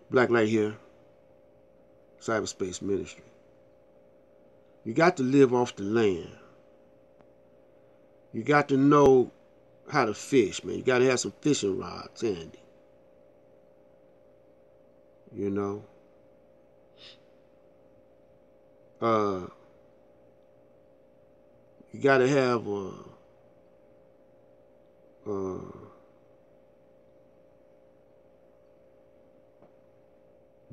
Black Light here, Cyberspace Ministry. You got to live off the land. You got to know how to fish, man. You got to have some fishing rods handy. You know. You got to have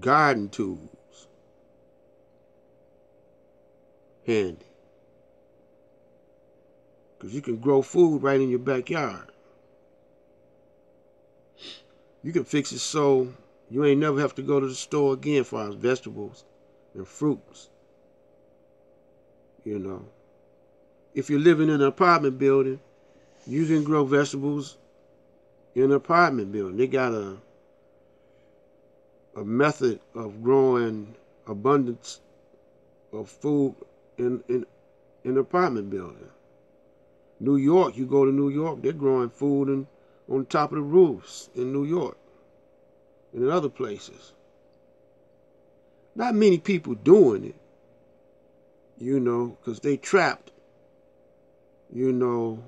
garden tools handy. Because you can grow food right in your backyard. You can fix it so you ain't never have to go to the store again for our vegetables and fruits. You know. If you're living in an apartment building, you can grow vegetables in an apartment building. They got a method of growing abundance of food in an apartment building. New York, you go to New York, they're growing food on top of the roofs in New York and in other places. Not many people doing it, you know, because they trapped, you know,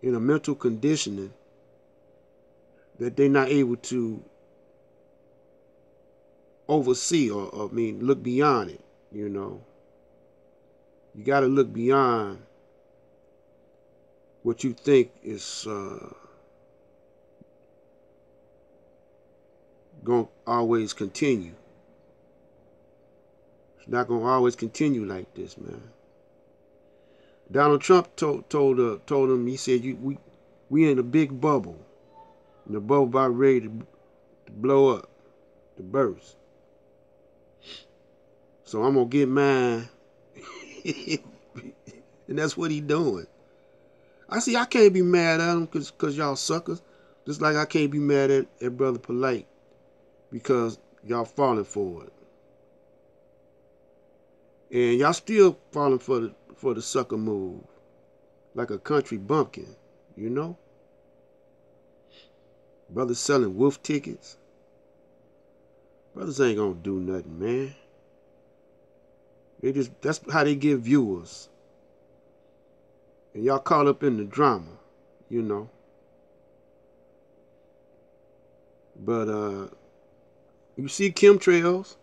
in a mental conditioning that they're not able to oversee or look beyond it, you know. You got to look beyond what you think is going to always continue. It's not going to always continue like this, man. Donald Trump told him, he said, we in a big bubble. And the bubble about ready to blow up, to burst. So I'm going to get mine. And that's what he doing. I can't be mad at him because y'all suckers. Just like I can't be mad at Brother Polite because y'all falling for it. And y'all still falling for the sucker move. Like a country bumpkin, you know? Brothers selling wolf tickets. Brothers ain't gonna do nothing, man. That's how they get viewers. And y'all caught up in the drama, you know. But you see chemtrails.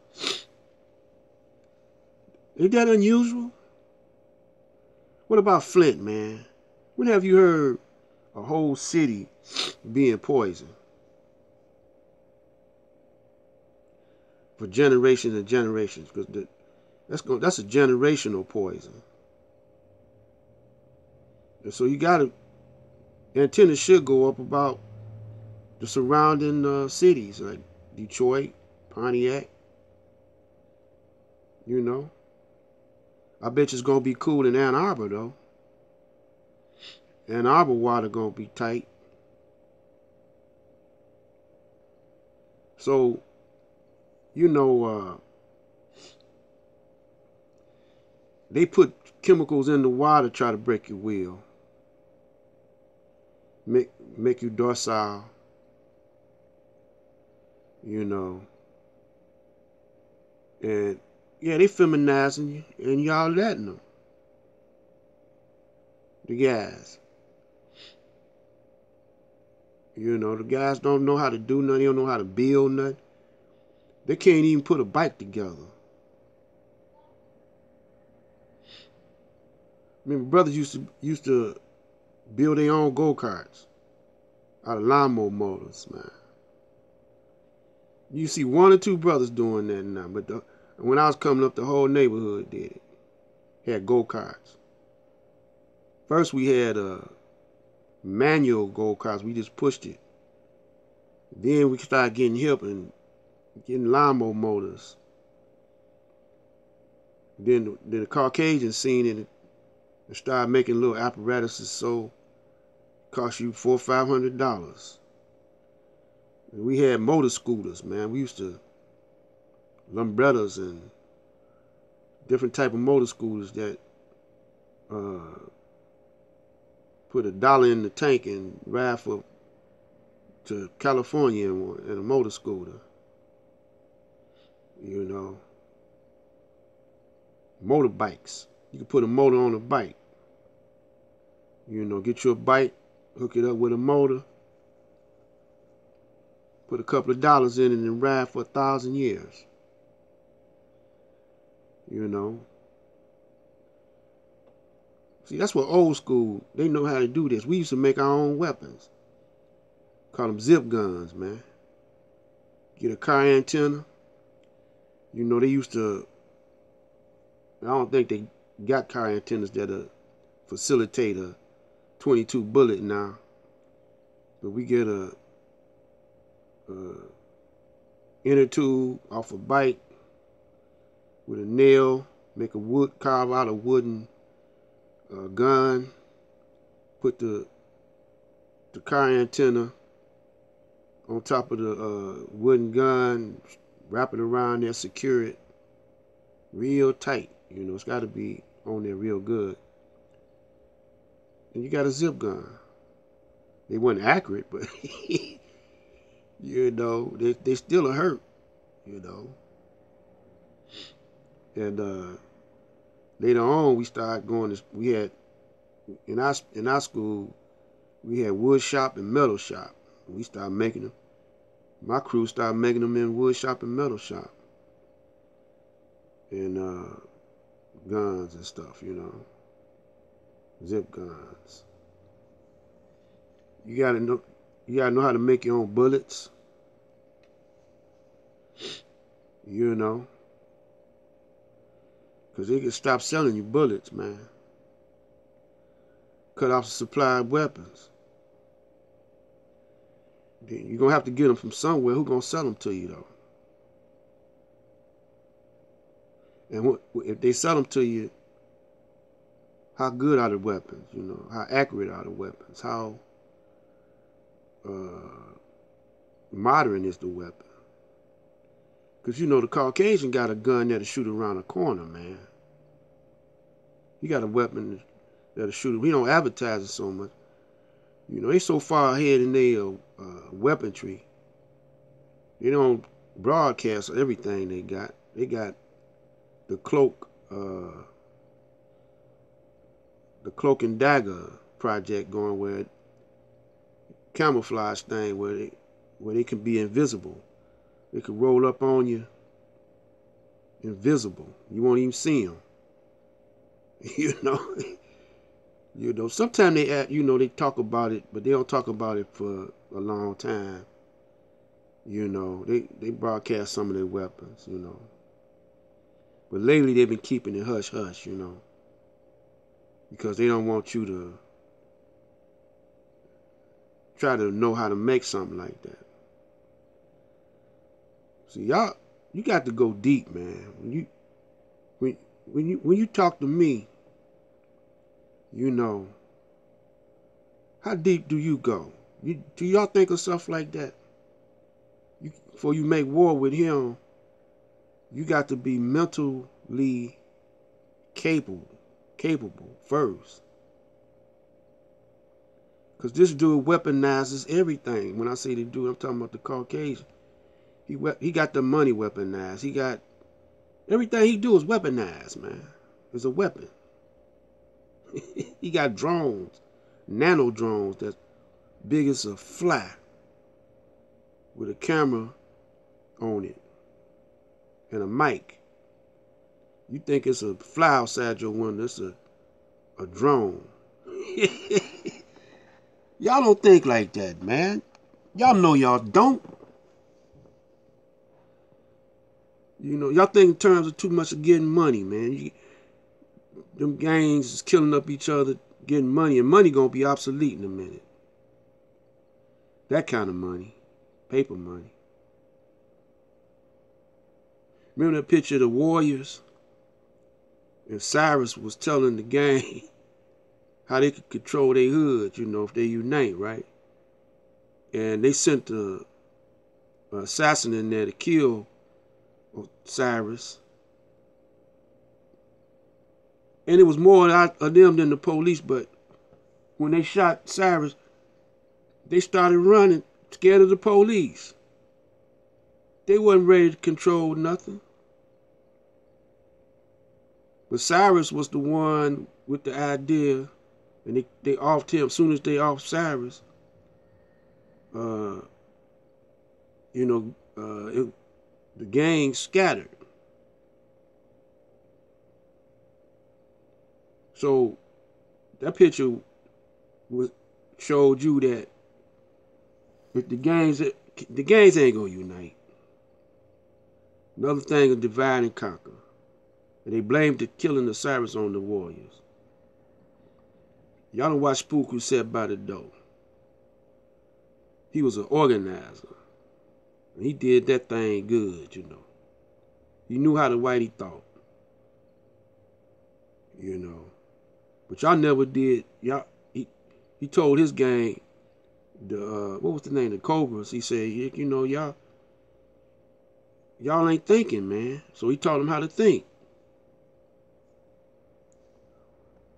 Ain't that unusual? What about Flint, man? When have you heard a whole city being poisoned? For generations and generations, because that's a generational poison. And so you got to, antennas should go up about the surrounding cities like Detroit, Pontiac. You know, I bet you it's gonna be cool in Ann Arbor though. Ann Arbor water gonna be tight. So, you know, they put chemicals in the water to try to break your will. Make you docile. You know. And yeah, they feminizing you and y'all letting them. The guys. You know, the guys don't know how to do nothing. They don't know how to build nothing. They can't even put a bike together. Remember, brothers used to build their own go-karts out of lawnmower motors, man. You see one or two brothers doing that now, but when I was coming up, the whole neighborhood did it. Had go-karts. First, we had manual go-karts. We just pushed it. Then we started getting hip and getting lawnmower motors. Then the Caucasians seen it and started making little apparatuses, so it cost you $400 or $500. And we had motor scooters, man. We used to Lumbrettas and different type of motor scooters that put $1 in the tank and ride for to California in a motor scooter. You know, motorbikes. You can put a motor on a bike. You know, get you a bike, hook it up with a motor, put a couple of dollars in it and ride for 1,000 years. You know. See, that's what old school, they know how to do this. We used to make our own weapons. Call them zip guns, man. Get a car antenna. You know, they used to, I don't think they got car antennas that facilitate a 22 bullet now. But we get a inner tube off a bike with a nail, make a wood, carve out a wooden gun, put the car antenna on top of the wooden gun, wrap it around there, secure it real tight. You know, it's got to be on there real good. And you got a zip gun. They weren't accurate, but you know, they still a hurt, you know. And later on, we started going to, we had, in our school, we had wood shop and metal shop. We started making them. My crew started making them in wood shop and metal shop. And guns and stuff, you know. Zip guns. You gotta know how to make your own bullets. You know. Because they can stop selling you bullets, man. Cut off the supply of weapons. Then you're going to have to get them from somewhere. Who's going to sell them to you, though? And if they sell them to you, how good are the weapons? You know, how accurate are the weapons? How modern is the weapon? Because, you know, the Caucasian got a gun that'll shoot around a corner, man. He got a weapon that'll shoot. We don't advertise it so much. You know, they so far ahead in their weaponry. They don't broadcast everything they got. They got the cloak and dagger project going, where camouflage thing where they can be invisible. They can roll up on you, invisible. You won't even see them. You know. You know. Sometimes they talk about it, but they don't talk about it for a long time. You know. They broadcast some of their weapons. You know. But lately they've been keeping it hush hush. You know. Because they don't want you to try to know how to make something like that. See, y'all, you got to go deep, man. When you talk to me, you know, how deep do you go? Do y'all think of stuff like that? Before you make war with him, you got to be mentally capable first. Because this dude weaponizes everything. When I say the dude, I'm talking about the Caucasian. He got the money weaponized. He got everything he do is weaponized, man. It's a weapon. He got drones, nano drones that's big as a fly, with a camera on it and a mic. You think it's a fly outside your window? It's a drone. Y'all don't think like that, man. Y'all know y'all don't. You know, y'all think in terms of too much of getting money, man. Them gangs is killing up each other, getting money, and money gonna be obsolete in a minute. That kind of money. Paper money. Remember that picture of the Warriors? And Cyrus was telling the gang how they could control their hood, you know, if they unite, right? And they sent an assassin in there to kill Cyrus. And it was more of them than the police, but when they shot Cyrus, they started running scared of the police. They wasn't ready to control nothing. But Cyrus was the one with the idea, and they offed him. As soon as they offed Cyrus, the gang scattered. So that picture showed you that if the gangs ain't gonna unite. Another thing is divide and conquer. And they blamed the killing of Cyrus on the warriors. Y'all don't watch Spook Who Sat by the Door. He was an organizer. And he did that thing good, He knew how the whitey thought. But y'all never did. He told his gang, what was the name? The Cobras. He said, y'all ain't thinking, man. So he taught them how to think.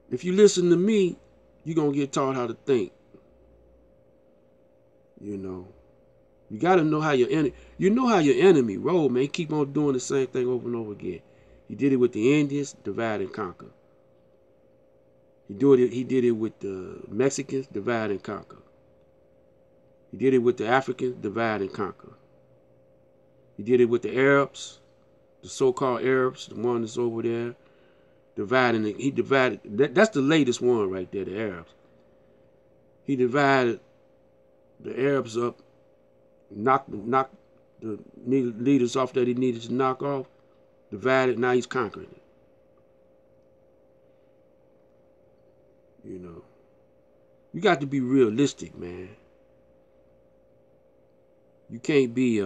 If you listen to me, you're going to get taught how to think. You got to know how your enemy roll, man. He keep on doing the same thing over and over again. He did it with the Indians, divide and conquer. He did it with the Mexicans, divide and conquer. He did it with the Africans, divide and conquer. He did it with the Arabs, the so-called Arabs, the one that's over there, he divided, that's the latest one right there, the Arabs. He divided the Arabs up, knocked the leaders off that he needed to knock off, divided, now he's conquering it. You got to be realistic, man. You can't be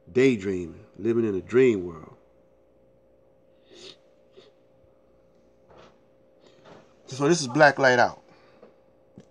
daydreaming, living in a dream world. So this is Black Light Out.